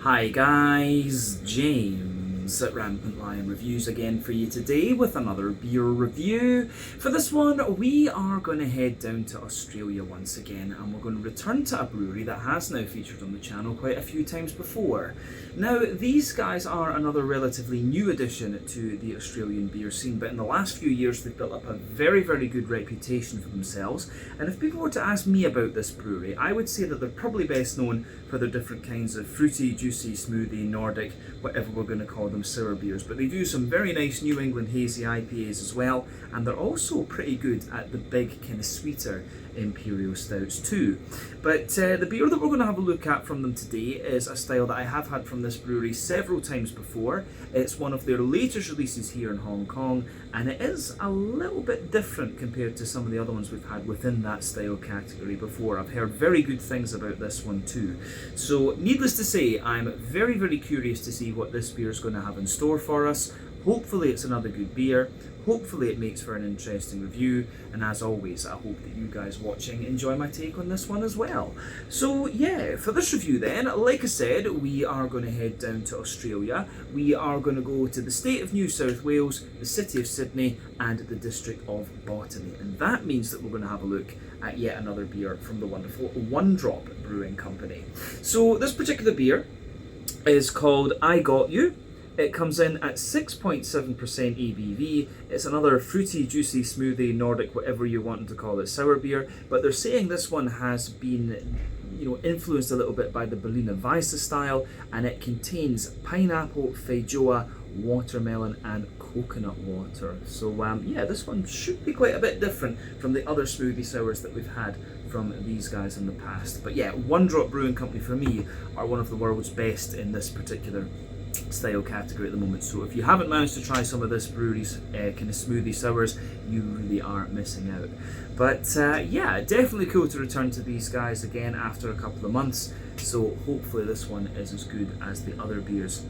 Hi guys, James at Rampant Lion Reviews again for you today with another beer review. For this one, we are going to head down to Australia once again, and we're going to return to a brewery that has now featured on the channel quite a few times before. Now, these guys are another relatively new addition to the Australian beer scene, but in the last few years they've built up a very good reputation for themselves. And if people were to ask me about this brewery, I would say that they're probably best known for their different kinds of fruity, juicy, smoothie, Nordic, whatever we're going to call them, sour beers. But they do some very nice New England hazy IPAs as well, and they're also pretty good at the big kind of sweeter imperial stouts too. But the beer that we're going to have a look at from them today is a style that I have had from this brewery several times before. It's one of their latest releases here in Hong Kong, and it is a little bit different compared to some of the other ones we've had within that style category before. I've heard very good things about this one too. So needless to say, I'm very curious to see what this beer is going to have in store for us. Hopefully it's another good beer. Hopefully it makes for an interesting review, and as always, I hope that you guys watching enjoy my take on this one as well. So yeah, for this review then, like I said, we are going to head down to Australia. We are going to go to the state of New South Wales, the city of Sydney, and the district of Botany. And that means that we're going to have a look at yet another beer from the wonderful Drop Brewing Company. So this particular beer is called I Got You. It comes in at 6.7% ABV. It's another fruity, juicy, smoothie, Nordic, whatever you want to call it, sour beer. But they're saying this one has been, influenced a little bit by the Berliner Weisse style, and it contains pineapple, feijoa, watermelon, and coconut water. So yeah, this one should be quite a bit different from the other smoothie sours that we've had from these guys in the past. But yeah, Drop Brewing Company for me are one of the world's best in this particular style category at the moment. So if you haven't managed to try some of this brewery's kind of smoothie sours, you really are missing out. But yeah, definitely cool to return to these guys again after a couple of months. So hopefully this one is as good as the other beers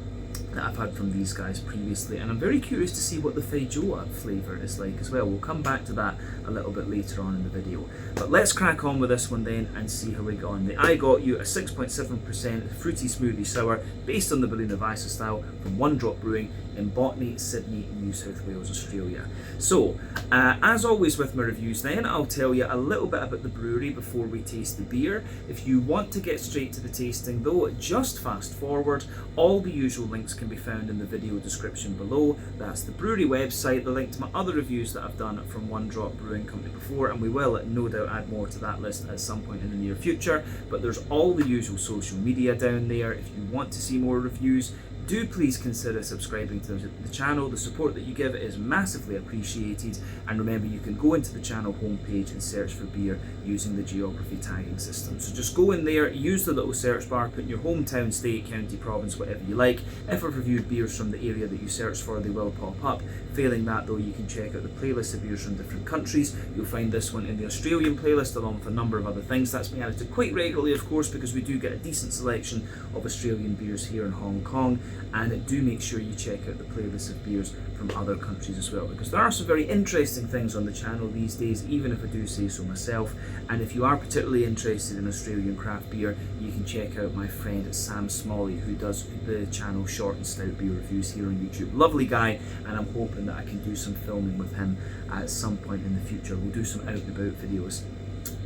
that I've had from these guys previously, and I'm very curious to see what the feijoa flavour is like as well. We'll come back to that a little bit later on in the video. But let's crack on with this one then and see how we go on. The I Got You, a 6.7% fruity smoothie sour based on the Berliner Weisse style from Drop Brewing in Botany, Sydney, New South Wales, Australia. So, as always with my reviews then, I'll tell you a little bit about the brewery before we taste the beer. If you want to get straight to the tasting though, just fast forward. All the usual links can be found in the video description below. That's the brewery website, the link to my other reviews that I've done from Drop Brewing Company before, and we will no doubt add more to that list at some point in the near future. But there's all the usual social media down there. If you want to see more reviews, do please consider subscribing to the channel. The support that you give is massively appreciated, and remember, you can go into the channel homepage and search for beer using the geography tagging system. So just go in there, use the little search bar, put in your hometown, state, county, province, whatever you like. If I've reviewed beers from the area that you search for, they will pop up. Failing that though, you can check out the playlist of beers from different countries. You'll find this one in the Australian playlist along with a number of other things. That's been added to quite regularly, of course, because we do get a decent selection of Australian beers here in Hong Kong. And do make sure you check out the playlist of beers from other countries as well, because there are some very interesting things on the channel these days, even if I do say so myself. And if you are particularly interested in Australian craft beer, you can check out my friend Sam Smalley, who does the channel Short and Stout Beer Reviews here on YouTube. Lovely guy, and I'm hoping that I can do some filming with him at some point in the future. We'll do some out and about videos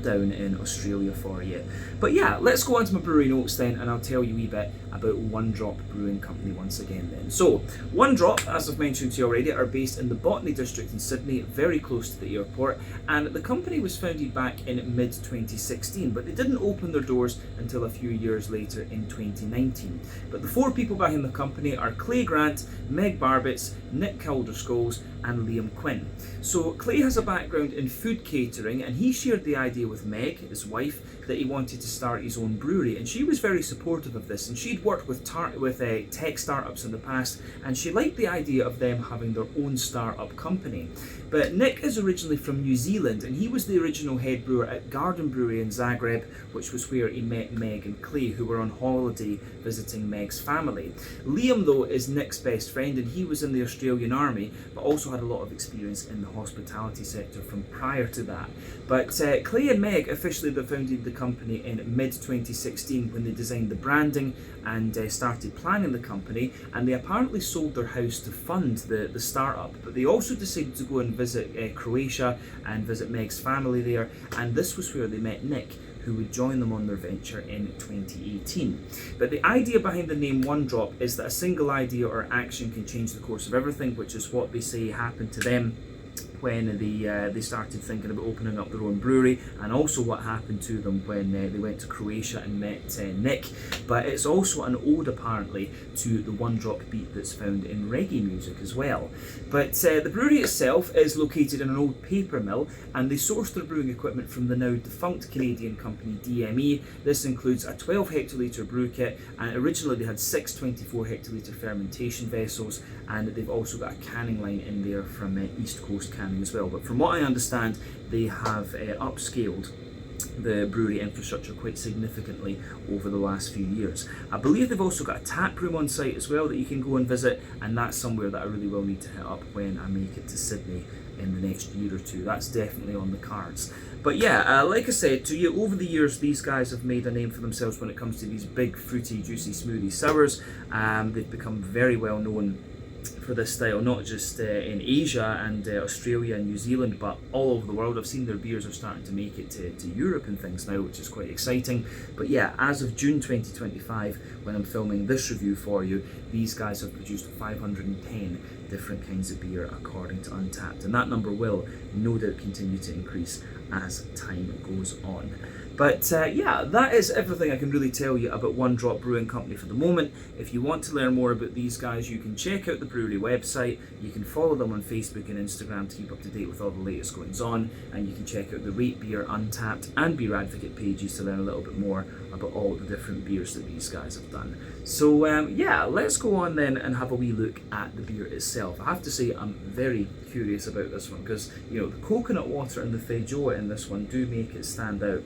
down in Australia for you. But yeah, let's go on to my brewery notes then, and I'll tell you a wee bit about Drop Brewing Company once again then. So, Drop, as I've mentioned to you already, are based in the Botany district in Sydney, very close to the airport, and the company was founded back in mid-2016, but they didn't open their doors until a few years later in 2019. But the four people behind the company are Clay Grant, Meg Barbitz, Nick Calder-Scholes, and Liam Quinn. So Clay has a background in food catering, and he shared the idea with Meg, his wife, that he wanted to start his own brewery, and she was very supportive of this, and she'd worked with tech startups in the past, and she liked the idea of them having their own startup company. But Nick is originally from New Zealand, and he was the original head brewer at Garden Brewery in Zagreb, which was where he met Meg and Clay, who were on holiday visiting Meg's family. Liam, though, is Nick's best friend, and he was in the Australian Army, but also had a lot of experience in the hospitality sector from prior to that. But Clay and Meg officially founded the company in mid-2016 when they designed the branding and started planning the company, and they apparently sold their house to fund the startup. But they also decided to go and visit Croatia and visit Meg's family there, and this was where they met Nick, who would join them on their venture in 2018. But the idea behind the name One Drop is that a single idea or action can change the course of everything, which is what they say happened to them when they started thinking about opening up their own brewery, and also what happened to them when they went to Croatia and met Nick. But it's also an ode apparently to the one drop beat that's found in reggae music as well. But the brewery itself is located in an old paper mill, and they source their brewing equipment from the now defunct Canadian company DME. This includes a 12 hectolitre brew kit, and originally they had 6 24 hectolitre fermentation vessels, and they've also got a canning line in there from East Coast Canning as well. But from what I understand, they have upscaled the brewery infrastructure quite significantly over the last few years. I believe they've also got a tap room on site as well that you can go and visit, and that's somewhere that I really will need to hit up when I make it to Sydney in the next year or two. That's definitely on the cards. But yeah, like I said to you, over the years these guys have made a name for themselves when it comes to these big fruity juicy smoothie sours. They've become very well known for this style, not just in Asia and Australia and New Zealand, but all over the world. I've seen their beers are starting to make it to Europe and things now, which is quite exciting. But yeah, as of June 2025, when I'm filming this review for you, these guys have produced 510 different kinds of beer according to Untappd, and that number will no doubt continue to increase as time goes on. But yeah, that is everything I can really tell you about One Drop Brewing Company for the moment. If you want to learn more about these guys, you can check out the brewery website, you can follow them on Facebook and Instagram to keep up to date with all the latest goings on, and you can check out the Rate Beer, Untappd and Beer Advocate pages to learn a little bit more about all the different beers that these guys have done. So yeah, let's go on then and have a wee look at the beer itself. I have to say I'm very curious about this one because, you know, the coconut water and the feijoa in this one do make it stand out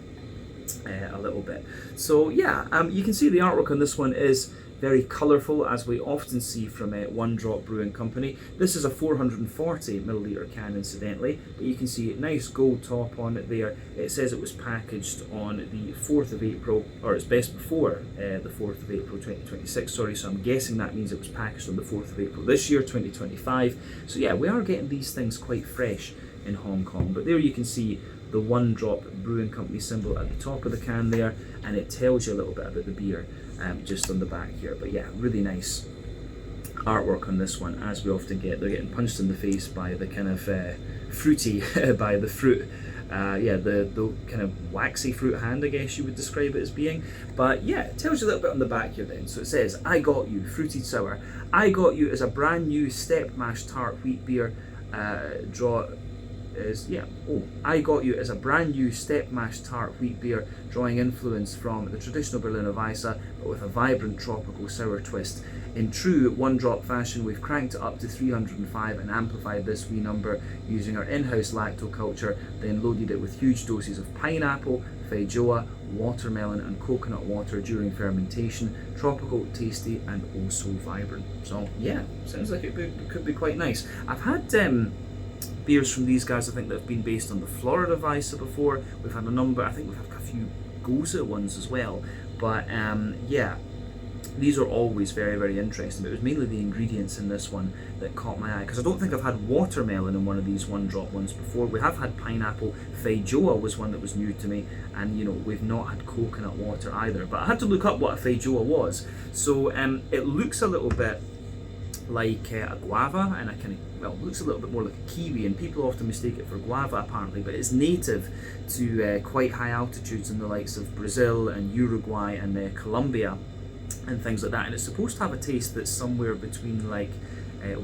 a little bit. So yeah, you can see the artwork on this one is very colourful, as we often see from One Drop Brewing Company. This is a 440ml can, incidentally, but you can see a nice gold top on it there. It says it was packaged on the 4th of April, or it's best before the 4th of April 2026, sorry, so I'm guessing that means it was packaged on the 4th of April this year, 2025. So yeah, we are getting these things quite fresh in Hong Kong. But there you can see the One Drop Brewing Company symbol at the top of the can there, and it tells you a little bit about the beer just on the back here. But yeah, really nice artwork on this one, as we often get. They're getting punched in the face by the kind of fruity, by the fruit, yeah, the kind of waxy fruit hand, I guess you would describe it as being. But yeah, it tells you a little bit on the back here then. So it says, I Got You, Fruited Sour. I Got You is a brand new step mash tart wheat beer I Got You is a brand new step mash tart wheat beer, drawing influence from the traditional Berliner Weisse, but with a vibrant tropical sour twist. In true One Drop fashion, we've cranked it up to 305 and amplified this wee number using our in-house lactoculture, then loaded it with huge doses of pineapple, feijoa, watermelon and coconut water during fermentation. Tropical, tasty and also vibrant. So yeah, sounds like it could be quite nice. I've had beers from these guys, I think, that have been based on the Florida Weisse before. We've had a number, I think we've had a few Goza ones as well. But yeah, these are always very, very interesting. But it was mainly the ingredients in this one that caught my eye, because I don't think I've had watermelon in one of these One Drop ones before. We have had pineapple. Feijoa was one that was new to me, and you know, we've not had coconut water either. But I had to look up what a feijoa was. So it looks a little bit like a guava, and looks a little bit more like a kiwi, and people often mistake it for guava apparently, but it's native to quite high altitudes in the likes of Brazil and Uruguay and Colombia and things like that, and it's supposed to have a taste that's somewhere between like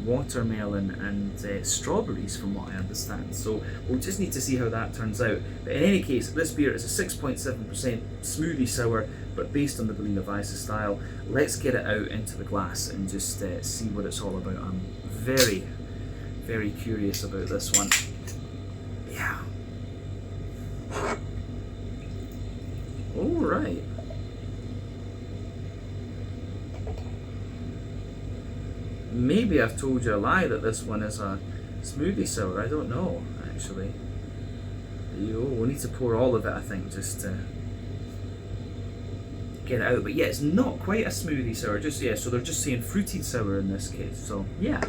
watermelon and strawberries, from what I understand. So we'll just need to see how that turns out. But in any case, this beer is a 6.7% smoothie sour, but based on the Berliner Weisse style. Let's get it out into the glass and just see what it's all about. I'm very, very curious about this one. Yeah. All right. Maybe I've told you a lie that this one is a smoothie sour. I don't know, actually. We'll need to pour all of it, I think, just to get it out. But yeah, it's not quite a smoothie sour, just, yeah, so they're just saying fruited sour in this case. So yeah,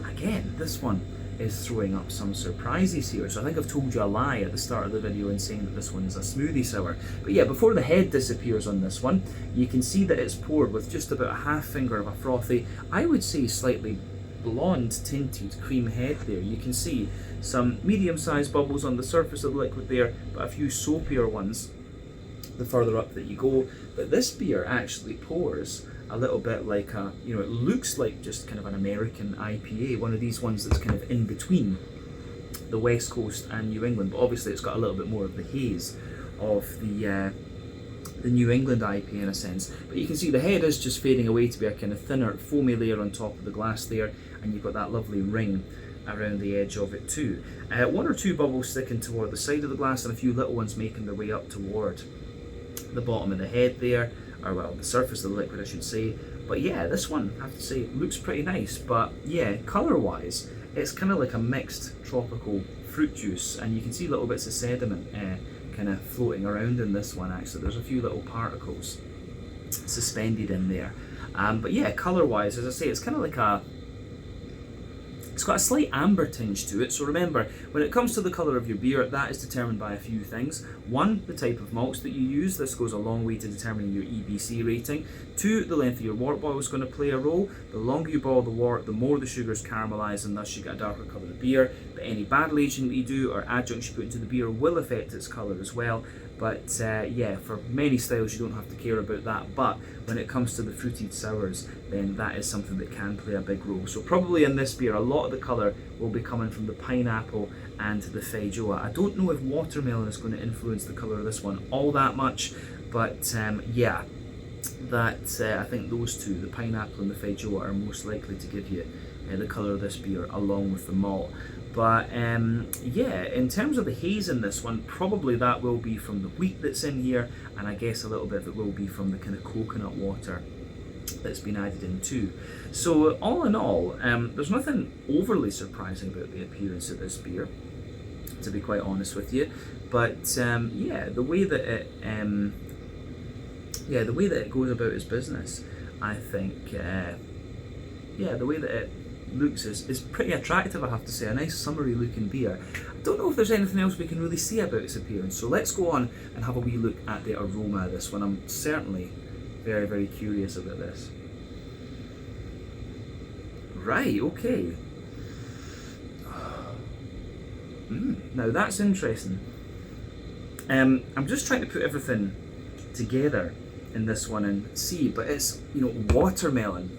again, this one is throwing up some surprises here. So I think I've told you a lie at the start of the video in saying that this one is a smoothie sour. But yeah, before the head disappears on this one, you can see that it's poured with just about a half finger of a frothy, I would say slightly blonde tinted cream head there. You can see some medium-sized bubbles on the surface of the liquid there, but a few soapier ones the further up that you go. But this beer actually pours a little bit like a, you know, it looks like just kind of an American IPA, one of these ones that's kind of in between the West Coast and New England, but obviously it's got a little bit more of the haze of the New England IPA in a sense. But you can see the head is just fading away to be a kind of thinner foamy layer on top of the glass there, and you've got that lovely ring around the edge of it too. One or two bubbles sticking toward the side of the glass and a few little ones making their way up toward the bottom of the head there, or well, the surface of the liquid I should say. But yeah, this one, I have to say, looks pretty nice. But yeah, colour wise, it's kind of like a mixed tropical fruit juice, and you can see little bits of sediment kind of floating around in this one. Actually, there's a few little particles suspended in there. But yeah, colour wise, as I say, it's kind of like it's got a slight amber tinge to it. So remember, when it comes to the colour of your beer, that is determined by a few things. One, the type of malts that you use. This goes a long way to determining your EBC rating. Two, the length of your wort boil is going to play a role. The longer you boil the wort, the more the sugars caramelise, and thus you get a darker coloured beer. But any barrel aging that you do or adjuncts you put into the beer will affect its colour as well. But yeah, for many styles you don't have to care about that. But when it comes to the fruited sours, then that is something that can play a big role. So probably in this beer, a lot of the colour will be coming from the pineapple and the feijoa. I don't know if watermelon is going to influence the colour of this one all that much, but yeah, that I think those two, the pineapple and the feijoa, are most likely to give you the colour of this beer along with the malt. But yeah, in terms of the haze in this one, probably that will be from the wheat that's in here, and I guess a little bit of it will be from the kind of coconut water that's been added in too. So all in all, there's nothing overly surprising about the appearance of this beer, to be quite honest with you. But yeah, the way that it goes about its business, I think, yeah, the way that it looks is pretty attractive, I have to say. A nice summery looking beer. I don't know if there's anything else we can really say about its appearance, so let's go on and have a wee look at the aroma of this one. I'm certainly very, very curious about this. Right, okay. Now that's interesting. I'm just trying to put everything together in this one and see, but it's, you know, watermelon.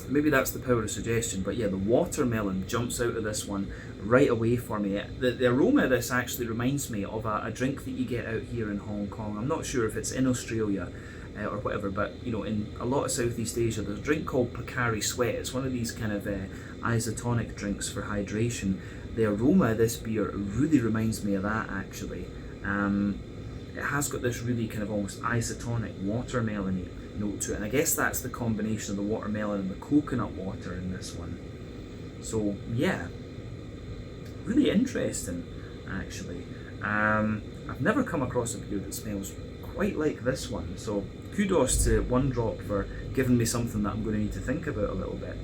Maybe that's the power of suggestion, but yeah, the watermelon jumps out of this one right away for me. The aroma of this actually reminds me of a drink that you get out here in Hong Kong. I'm not sure if it's in Australia or whatever, but you know, in a lot of Southeast Asia, there's a drink called Pocari Sweat. It's one of these kind of isotonic drinks for hydration. The aroma of this beer really reminds me of that, actually. It has got this really kind of almost isotonic watermelon-y note to it, and I guess that's the combination of the watermelon and the coconut water in this one. So yeah, really interesting, actually. I've never come across a beer that smells quite like this one, so kudos to One Drop for giving me something that I'm going to need to think about a little bit.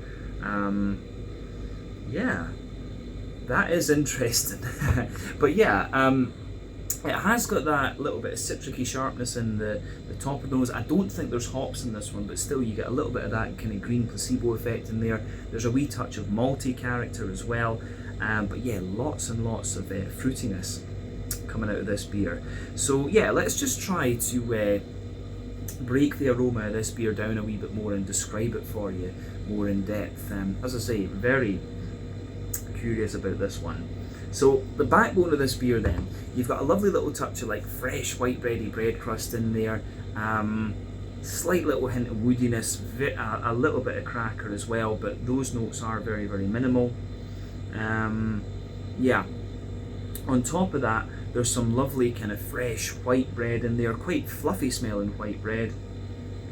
Yeah, that is interesting. But yeah, it has got that little bit of citricy sharpness in the top of the nose. I don't think there's hops in this one, but still you get a little bit of that kind of green placebo effect in there. There's a wee touch of malty character as well. But yeah, lots and lots of fruitiness coming out of this beer. So yeah, let's just try to break the aroma of this beer down a wee bit more and describe it for you more in depth. As I say, very curious about this one. So the backbone of this beer then, you've got a lovely little touch of like fresh white bready bread crust in there, slight little hint of woodiness, a little bit of cracker as well, but those notes are very, very minimal. Yeah, on top of that, there's some lovely kind of fresh white bread in there, quite fluffy smelling white bread.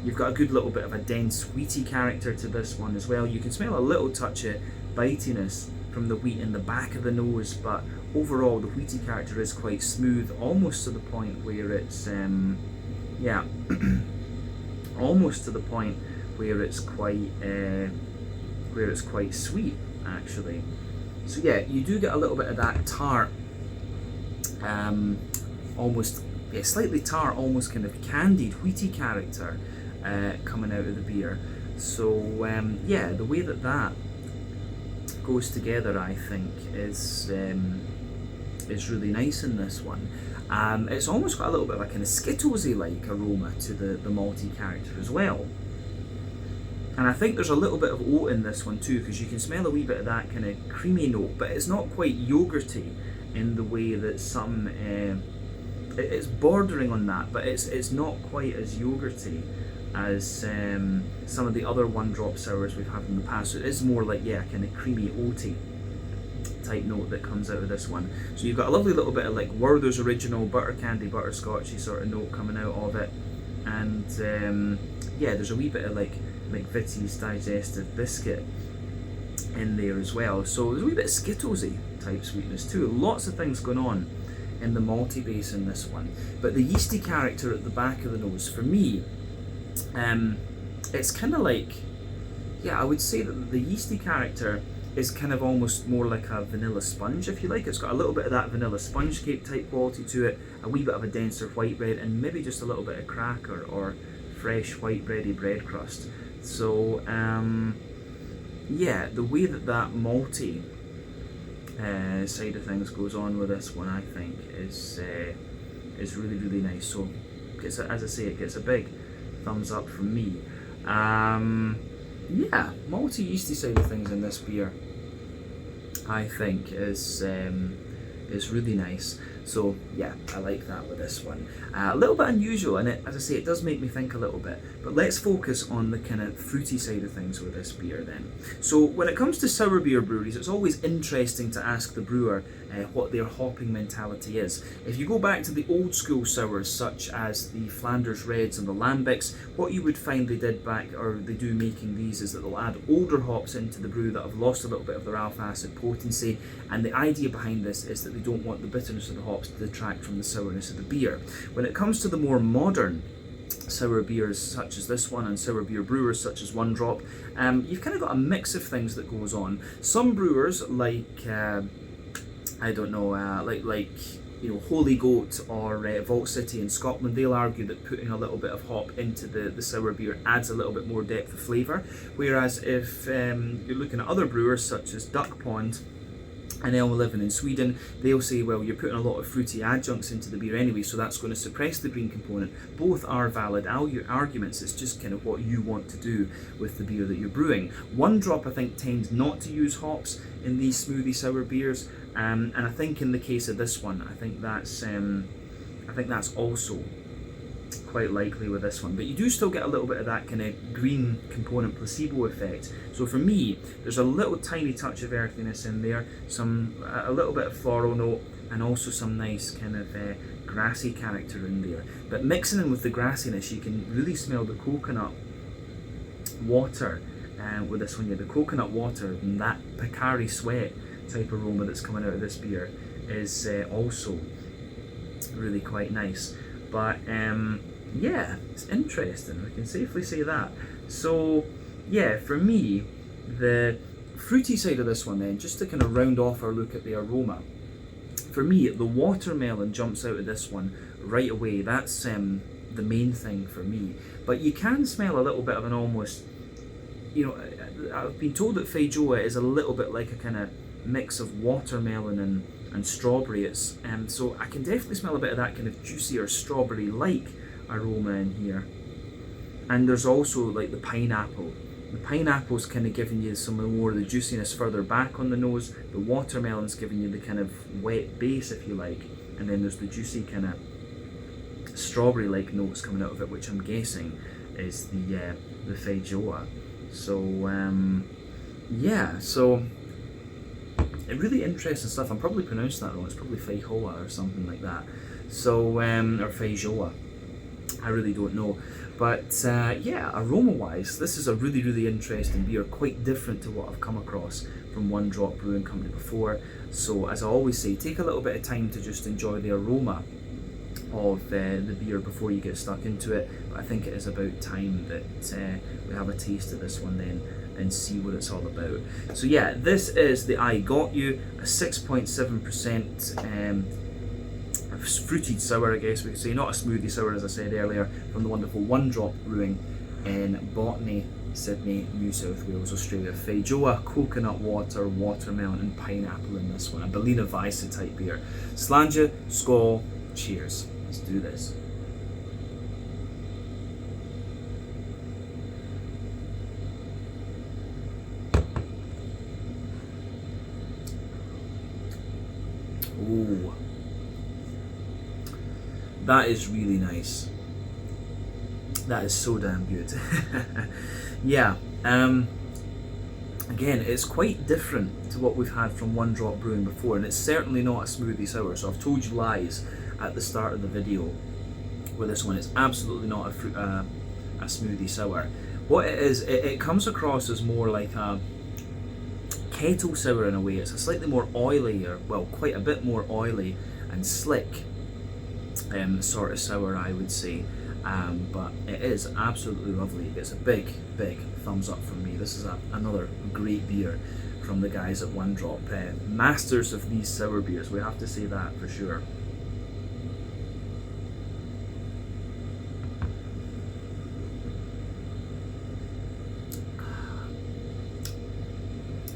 You've got a good little bit of a dense wheaty character to this one as well. You can smell a little touch of bitiness from the wheat in the back of the nose, but overall the wheaty character is quite smooth, almost to the point where it's yeah almost to the point where it's quite sweet actually. So yeah, you do get a little bit of that tart, slightly tart, almost kind of candied, wheaty character coming out of the beer. So yeah, the way that goes together, I think, is really nice in this one. It's almost got a little bit of a kind of Skittlesy like aroma to the malty character as well. And I think there's a little bit of oat in this one too, because you can smell a wee bit of that kind of creamy note, but it's not quite yogurty in the way that some, it's bordering on that, but it's not quite as yogurty as some of the other one drop sours we've had in the past. So it is more like, yeah, kind of creamy oaty type note that comes out of this one. So you've got a lovely little bit of like Werther's original butter candy, butterscotchy sort of note coming out of it, and yeah, there's a wee bit of like McVitie's digestive biscuit in there as well. So there's a wee bit of Skittlesy type sweetness too. Lots of things going on in the malty base in this one. But the yeasty character at the back of the nose, for me, it's kind of like, yeah, I would say that the yeasty character is kind of almost more like a vanilla sponge, if you like. It's got a little bit of that vanilla sponge cake type quality to it, a wee bit of a denser white bread, and maybe just a little bit of cracker or fresh white bready bread crust. So yeah, the way that malty side of things goes on with this one, I think, is really, really nice. So as I say, it gets a big thumbs up from me. Yeah, malty yeasty side of things in this beer, I think, is really nice. So yeah, I like that with this one. A little bit unusual, and as I say, it does make me think a little bit. But let's focus on the kind of fruity side of things with this beer then. So when it comes to sour beer breweries, it's always interesting to ask the brewer what their hopping mentality is. If you go back to the old school sours, such as the Flanders Reds and the Lambics, what you would find they did back, or they do making these, is that they'll add older hops into the brew that have lost a little bit of their alpha acid potency, and the idea behind this is that they don't want the bitterness of the hops to detract from the sourness of the beer. When it comes to the more modern sour beers such as this one, and sour beer brewers such as One Drop, you've kind of got a mix of things that goes on. Some brewers, like I don't know, like you know, Holy Goat or Vault City in Scotland, they'll argue that putting a little bit of hop into the sour beer adds a little bit more depth of flavour. Whereas if you're looking at other brewers such as Duck Pond and Elm 11 in Sweden, they'll say, well, you're putting a lot of fruity adjuncts into the beer anyway, so that's going to suppress the green component. Both are valid arguments. It's just kind of what you want to do with the beer that you're brewing. One Drop, I think, tends not to use hops in these smoothie sour beers, and I think in the case of this one, I think that's also quite likely with this one. But you do still get a little bit of that kind of green component placebo effect. So for me, there's a little tiny touch of earthiness in there, a little bit of floral note, and also some nice kind of grassy character in there. But mixing in with the grassiness, you can really smell the coconut water with this one. Yeah, the coconut water and that Picari sweat type aroma that's coming out of this beer is also really quite nice. But yeah, it's interesting, I can safely say that. So yeah, for me, the fruity side of this one then, just to kind of round off our look at the aroma, for me, the watermelon jumps out of this one right away. That's the main thing for me. But you can smell a little bit of an almost, you know, I've been told that Feijoa is a little bit like a kind of mix of watermelon and strawberry. It's so I can definitely smell a bit of that kind of juicier strawberry-like aroma in here. And there's also like the pineapple. The pineapple's kind of giving you some more of the juiciness further back on the nose. The watermelon's giving you the kind of wet base, if you like. And then there's the juicy kind of strawberry-like notes coming out of it, which I'm guessing is the Feijoa. So yeah, so really interesting stuff. I'm probably pronouncing that wrong. It's probably Feijoa or something like that. So or Feijoa, I really don't know. But yeah, aroma-wise, this is a really, really interesting beer, quite different to what I've come across from One Drop Brewing Company before. So as I always say, take a little bit of time to just enjoy the aroma the beer before you get stuck into it, but I think it is about time that we have a taste of this one then and see what it's all about. So yeah, this is the I Got You, a 6.7% fruited sour, I guess we could say, not a smoothie sour as I said earlier, from the wonderful Drop Brewing in Botany, Sydney, New South Wales, Australia. Feijoa, coconut water, watermelon and pineapple in this one, a Berliner Weisse type beer. Slàinte, skål, cheers. Let's do this. Oh, that is really nice. That is so damn good. Yeah, again, it's quite different to what we've had from Drop Brewing before, and it's certainly not a smoothie sour, so I've told you lies at the start of the video with this one. It's absolutely not a smoothie sour. What it is, it comes across as more like a kettle sour in a way. It's a slightly more oily, or well, quite a bit more oily and slick sort of sour, I would say. But it is absolutely lovely. It gets a big thumbs up from me. This is another great beer from the guys at Drop. Masters of these sour beers, we have to say that for sure.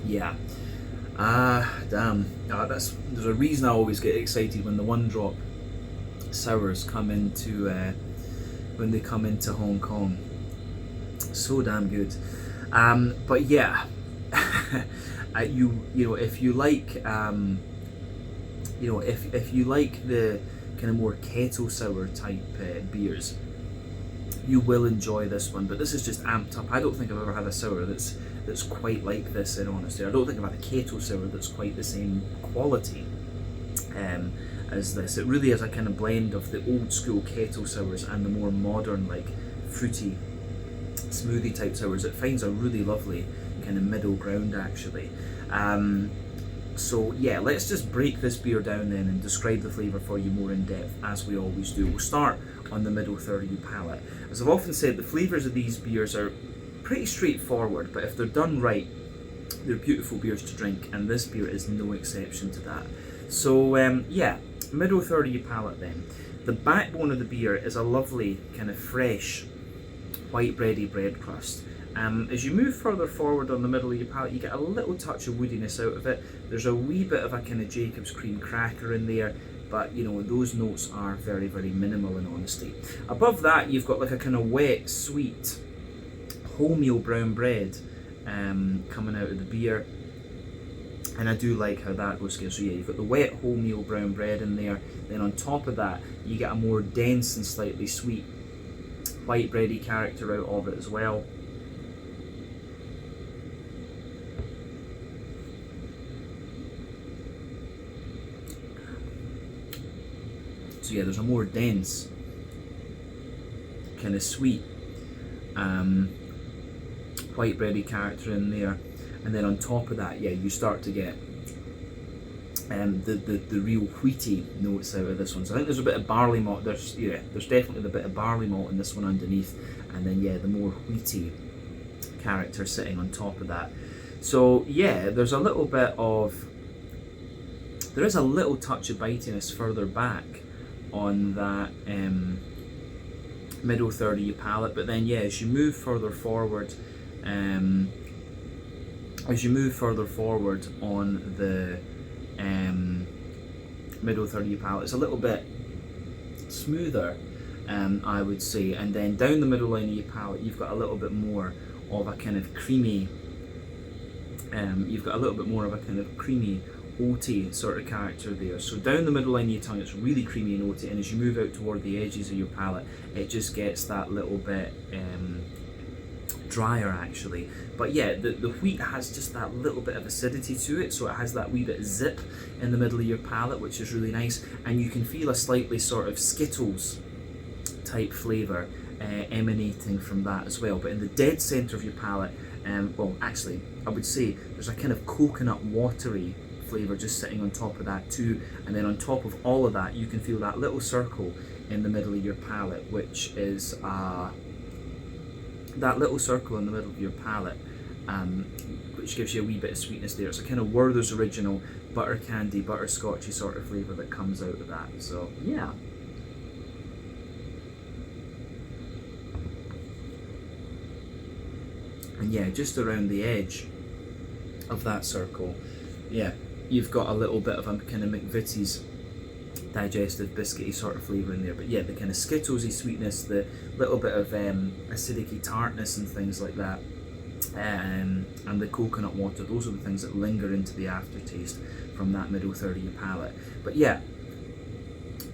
Yeah. Damn. There's a reason I always get excited when the Drop sours come into when they come into Hong Kong. So damn good. But yeah, you know, if you like if you like the kind of more kettle sour type beers, you will enjoy this one. But this is just amped up. I don't think I've ever had a sour that's quite like this, in honesty. I don't think I've had a kettle sour that's quite the same quality as this. It really is a kind of blend of the old school kettle sours and the more modern, like fruity smoothie type sours. It finds a really lovely kind of middle ground actually. So yeah, let's just break this beer down then and describe the flavour for you more in depth, as we always do. We'll start on the middle third of your palate. As I've often said, the flavours of these beers are pretty straightforward, but if they're done right, they're beautiful beers to drink, and this beer is no exception to that. So yeah, middle third of your palate then. The backbone of the beer is a lovely kind of fresh white bready bread crust. As you move further forward on the middle of your palate, you get a little touch of woodiness out of it. There's a wee bit of a kind of Jacob's cream cracker in there, but you know, those notes are very minimal in honesty. Above that, you've got like a kind of wet, sweet wholemeal brown bread coming out of the beer, and I do like how that goes together. So yeah, you've got the wet wholemeal brown bread in there, then on top of that you get a more dense and slightly sweet white bready character out of it as well. So yeah, there's a more dense kind of sweet white bready character in there, and then on top of that, yeah, you start to get the real wheaty notes out of this one. So I think there's a bit of barley malt. There's definitely the bit of barley malt in this one underneath, and then yeah, the more wheaty character sitting on top of that. So yeah, there is a little touch of bitiness further back on that middle third of your palate, but then yeah, as you move further forward on the middle third of your palate, it's a little bit smoother, I would say, and then down the middle line of your palate, you've got a little bit more of a kind of creamy, oaty sort of character there. So down the middle line of your tongue, it's really creamy and oaty, and as you move out toward the edges of your palate, it just gets that little bit drier actually. But yeah, the wheat has just that little bit of acidity to it, so it has that wee bit of zip in the middle of your palate, which is really nice, and you can feel a slightly sort of Skittles type flavour emanating from that as well. But in the dead centre of your palate, well actually I would say there's a kind of coconut watery flavour just sitting on top of that too. And then on top of all of that, you can feel that little circle in the middle of your palate, which is that little circle in the middle of your palate, which gives you a wee bit of sweetness there. It's a kind of Werther's Original butter candy, butterscotchy sort of flavour that comes out of that. So yeah. And yeah, just around the edge of that circle, yeah, you've got a little bit of a kind of McVitie's digestive biscuity sort of flavour in there. But yeah, the kind of Skittlesy sweetness, the little bit of acidic tartness and things like that, and the coconut water, those are the things that linger into the aftertaste from that middle third of your palate. But yeah,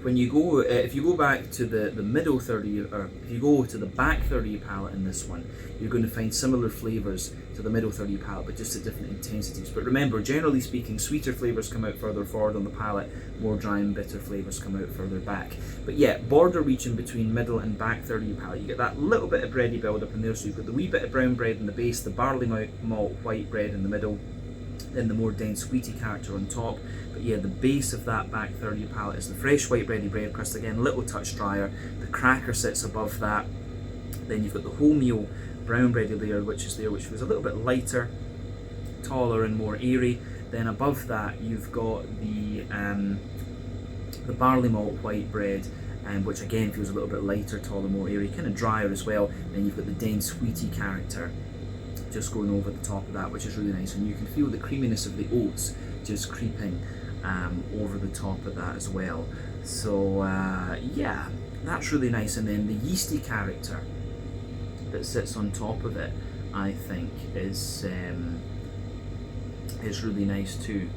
when you go, if you go back to the middle third of your, or if you go to the back third of your palate in this one, you're going to find similar flavours to the middle third of your palate, but just at different intensities. But remember, generally speaking, sweeter flavours come out further forward on the palate, more dry and bitter flavours come out further back. But yeah, border region between middle and back third of your palate, you get that little bit of bready build up in there, so you've got the wee bit of brown bread in the base, the barley malt white bread in the middle, then the more dense wheaty character on top. But yeah, the base of that back third of your palate is the fresh white bready bread crust, again, a little touch drier. The cracker sits above that. Then you've got the wholemeal brown bready layer, which is there, which was a little bit lighter, taller and more airy. Then above that, you've got the barley malt white bread, which again feels a little bit lighter, taller, more airy, kind of drier as well. Then you've got the dense wheaty character just going over the top of that, which is really nice, and you can feel the creaminess of the oats just creeping over the top of that as well. So yeah, that's really nice. And then the yeasty character that sits on top of it, I think, is really nice too.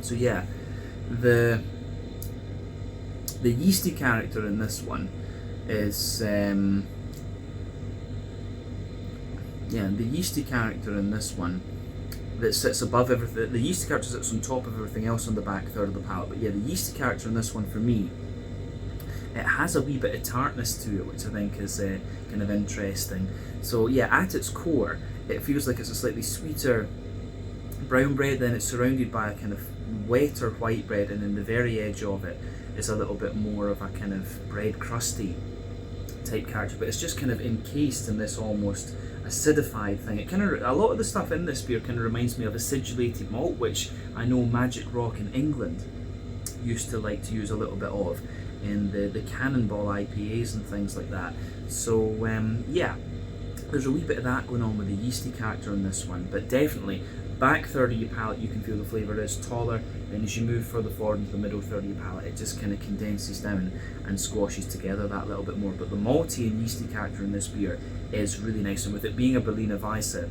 So yeah, the yeasty character in this one is the yeasty character in this one that sits above everything. The yeasty character sits on top of everything else on the back third of the palate. But yeah, the yeasty character in this one for me, it has a wee bit of tartness to it, which I think is kind of interesting. So yeah, at its core, it feels like it's a slightly sweeter brown bread, then it's surrounded by a kind of wetter white bread, and in the very edge of it is a little bit more of a kind of bread crusty type character, but it's just kind of encased in this almost acidified thing. It kind of, a lot of the stuff in this beer kind of reminds me of acidulated malt, which I know Magic Rock in England used to like to use a little bit of in the Cannonball IPAs and things like that. So yeah, there's a wee bit of that going on with the yeasty character in this one, but definitely back third of your palate, you can feel the flavour is taller, and as you move further forward into the middle third of your palate, it just kind of condenses down and squashes together that little bit more. But the malty and yeasty character in this beer is really nice, and with it being a Berliner Weisse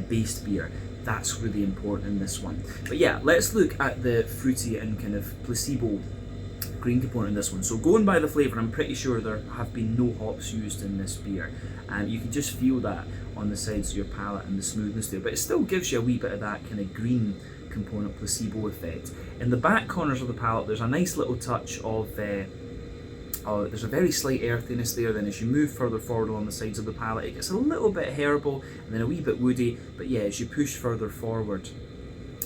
based beer, that's really important in this one. But yeah, let's look at the fruity and kind of placebo green component in this one. So going by the flavour, I'm pretty sure there have been no hops used in this beer, and you can just feel that on the sides of your palate and the smoothness there, but it still gives you a wee bit of that kind of green component placebo effect. In the back corners of the palate, there's a nice little touch of there's a very slight earthiness there. Then as you move further forward along the sides of the palate, it gets a little bit herbal and then a wee bit woody. But yeah, as you push further forward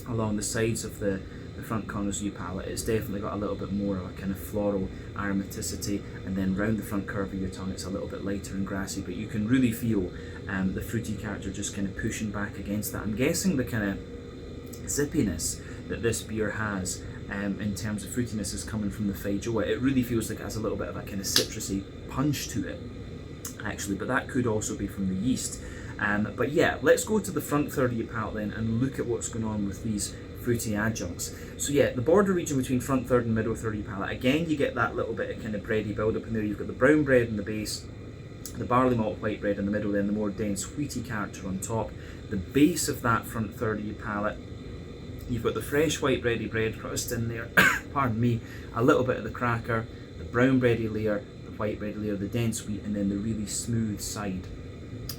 along the sides of the front corners of your palate, it's definitely got a little bit more of a kind of floral aromaticity, and then round the front curve of your tongue it's a little bit lighter and grassy, but you can really feel the fruity character just kind of pushing back against that. I'm guessing the kind of zippiness that this beer has in terms of fruitiness is coming from the Feijoa. It really feels like it has a little bit of a kind of citrusy punch to it, actually, but that could also be from the yeast. But yeah, let's go to the front third of your palate then and look at what's going on with these fruity adjuncts. So yeah, the border region between front third and middle third of your palate, again you get that little bit of kind of bready build up in there. You've got the brown bread in the base, the barley malt white bread in the middle, then the more dense wheaty character on top. The base of that front third of your palate, you've got the fresh white bready bread crust in there, pardon me, a little bit of the cracker, the brown bready layer, the white bready layer, the dense wheat, and then the really smooth side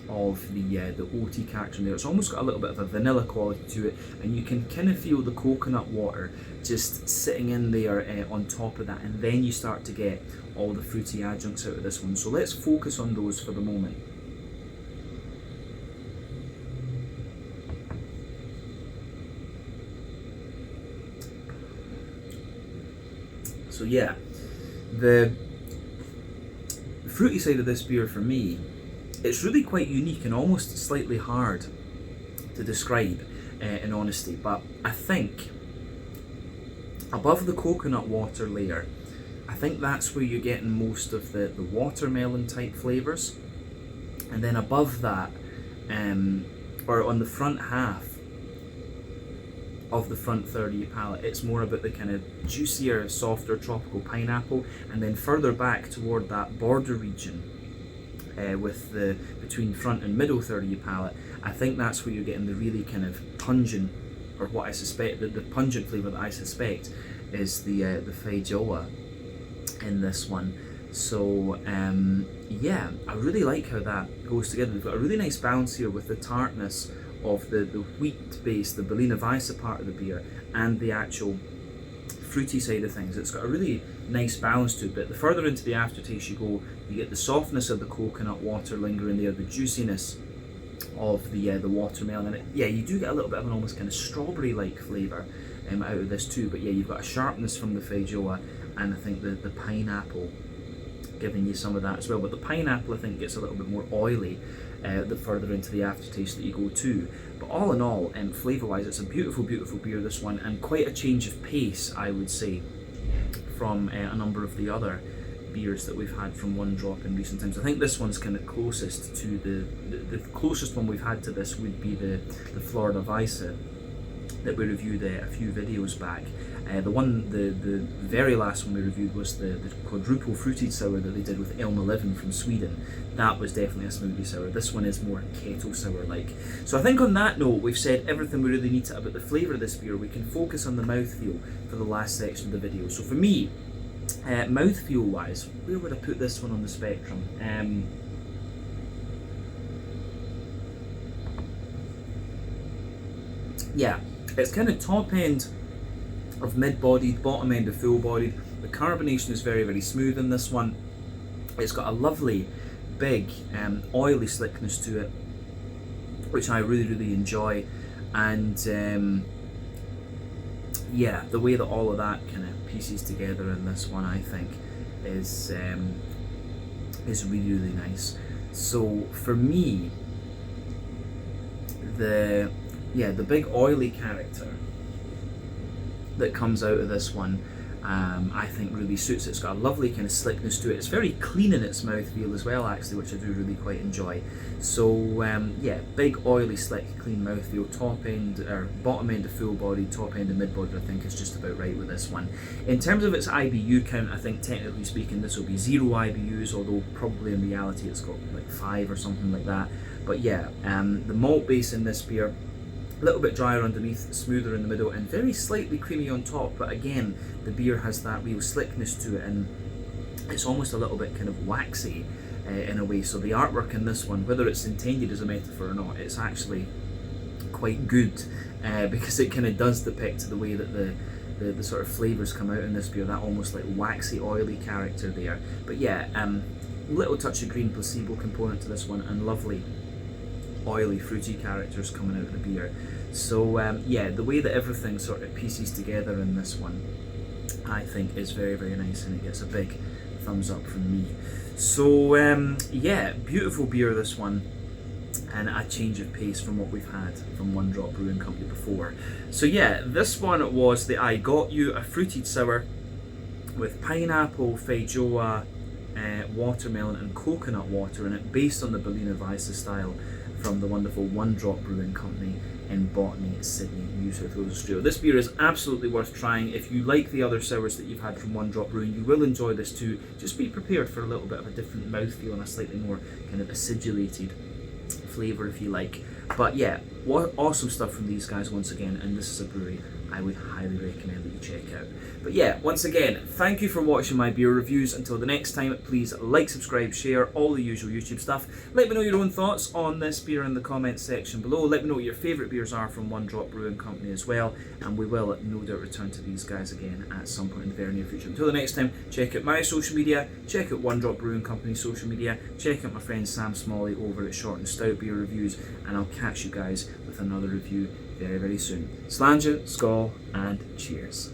of the oaty character in there. It's almost got a little bit of a vanilla quality to it, and you can kind of feel the coconut water just sitting in there on top of that, and then you start to get all the fruity adjuncts out of this one. So let's focus on those for the moment. So yeah, the fruity side of this beer for me, it's really quite unique and almost slightly hard to describe in honesty, but I think above the coconut water layer, I think that's where you're getting most of the watermelon type flavours, and then above that, or on the front half of the front third of your palate, it's more about the kind of juicier, softer tropical pineapple, and then further back toward that border region with the between front and middle third of your palate, I think that's where you're getting the really kind of pungent, or what I suspect, the pungent flavour that I suspect is the feijoa in this one. So yeah, I really like how that goes together. We've got a really nice balance here with the tartness of the wheat base, the Berliner Weisse part of the beer, and the actual fruity side of things. It's got a really nice balance to it, but the further into the aftertaste you go, you get the softness of the coconut water lingering there, the juiciness of the watermelon, and yeah, you do get a little bit of an almost kind of strawberry-like flavour out of this too, but yeah, you've got a sharpness from the feijoa, and I think the pineapple giving you some of that as well, but the pineapple I think gets a little bit more oily the further into the aftertaste that you go too. But all in all, flavour wise, it's a beautiful beer, this one, and quite a change of pace, I would say, from a number of the other beers that we've had from One Drop in recent times. I think this one's kind of closest to the closest one we've had to this would be the Florida Weisse that we reviewed a few videos back. The very last one we reviewed was the quadruple fruited sour that they did with Elm 11 from Sweden. That was definitely a smoothie sour. This one is more kettle sour like. So I think on that note, we've said everything we really need to about the flavour of this beer. We can focus on the mouthfeel for the last section of the video. So for me, mouthfeel wise, where would I put this one on the spectrum? Yeah, it's kind of top end of mid-bodied, bottom end of full-bodied. The carbonation is very, very smooth in this one. It's got a lovely, big, oily slickness to it, which I really, really enjoy. And yeah, the way that all of that kind of pieces together in this one, I think, is really, really nice. So for me, the big oily character that comes out of this one, I think really suits it. It's got a lovely kind of slickness to it. It's very clean in its mouthfeel as well, actually, which I do really quite enjoy. So yeah, big, oily, slick, clean mouthfeel. Top end, or bottom end of full body, top end of mid body, I think is just about right with this one. In terms of its IBU count, I think technically speaking this will be 0 IBUs, although probably in reality it's got like 5 or something like that. But yeah, the malt base in this beer, a little bit drier underneath, smoother in the middle, and very slightly creamy on top, but again, the beer has that real slickness to it, and it's almost a little bit kind of waxy in a way. So the artwork in this one, whether it's intended as a metaphor or not, it's actually quite good, because it kind of does depict the way that the sort of flavours come out in this beer, that almost like waxy, oily character there. But yeah, little touch of green placebo component to this one, and lovely oily, fruity characters coming out of the beer. So yeah, the way that everything sort of pieces together in this one, I think is very, very nice, and it gets a big thumbs up from me. So yeah, beautiful beer this one, and a change of pace from what we've had from One Drop Brewing Company before. So yeah, this one was the I Got You, a fruited sour with pineapple, feijoa, watermelon and coconut water in it, based on the Berliner Weisse style from the wonderful One Drop Brewing Company in Botany, Sydney, New South Wales, Australia. This beer is absolutely worth trying. If you like the other sours that you've had from One Drop Brewing, you will enjoy this too. Just be prepared for a little bit of a different mouthfeel and a slightly more kind of acidulated flavour if you like. But yeah, what awesome stuff from these guys once again, and this is a brewery I would highly recommend that you check out. But yeah, once again, thank you for watching my beer reviews. Until the next time, please like, subscribe, share, all the usual YouTube stuff. Let me know your own thoughts on this beer in the comments section below. Let me know what your favourite beers are from Drop Brewing Company as well, and we will no doubt return to these guys again at some point in the very near future. Until the next time, check out my social media, check out Drop Brewing Company's social media, check out my friend Sam Smalley over at Short and Stout Beer Reviews, and I'll catch you guys with another review very, very soon. Slàinte, skål, and cheers.